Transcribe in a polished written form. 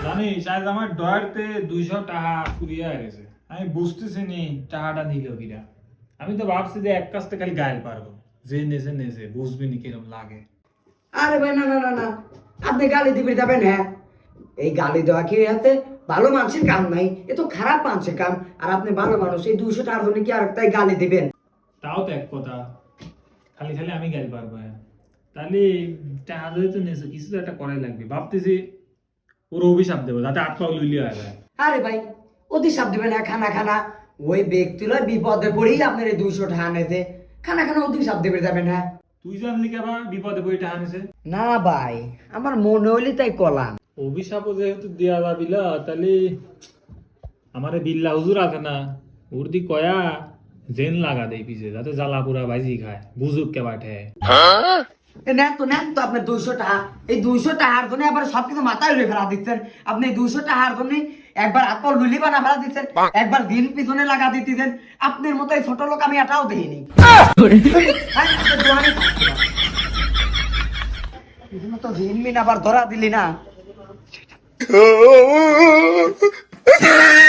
জানিস আজ আমার ডয়ারতে 200 টাকা ফুরিয়ে গেছে। আমি বুঝতেছি নি টাকাটা নিল কিনা। আমি তো ভাবছি যে এক কাজতে খালি গায়ে পারবো, যে নেছে নেছে বুঝবি নি কিরম লাগে। আরে ভাই, না না না না, আপনি গালি দিবে যাবেন? হ্যাঁ, এই গালি দেওয়া কি হাতে ভালো মানুষের কাম নাই, এ তো খারাপ মানুষের কাম। আর আপনি ভালো মানুষ, এই 200 টাকার জন্য কি আর তাই গালি দিবেন? তাও তো এক কথা, খালি খালি আমি গায়ে পারবো। হ্যাঁ তাহলে টাকা যদি তো নেছে কিছু তো একটা করাই লাগবে। ভাবতেছি ওর অভিশাপ দেবো যাতে আত্মা লুলিয়ে হয় যায়। আরে ভাই, অতি সাপ দিবেন না, খানা খানা ওই ব্যক্তির বিপদে পড়েই আপনার এই 200 টাকা আনেছে, খানা খানা অতি সাপ দিবে যাবেন? হ্যাঁ, তুই জানলি কেবা বিপদে বই টাকা নিছে? না ভাই, আমার মনে হইলে তাই কলাম। অভিশাপও যেহেতু দেওয়া যাবিলা, তাহলে আমারে বিল্লা হুজুর আছে না, ওর দি কয়া জেন লাগা দেই পিছে, যাতে জ্বালা পুরা ভাজি খায়, বুঝুক কে বাঠে। নেন তো আপনার 200 টাকা। এই 200 টাকার জন্য আবার সবকিছু মাথায় লুয়ে ফেলা দিচ্ছেন। আপনি এই 200 টাকার জন্য একবার হাত পা লুলি বানা ফেলা দিচ্ছেন, একবার দিন পিছনে লাগা দিতেছেন। আপনার মতো এই ছোট লোক আমি এটাও দেখিনি। হ্যাঁ, আপনার দোয়ারে থাকতে হবে। এই জন্য তো ঋণ মিন আবার ধরা দিলি না।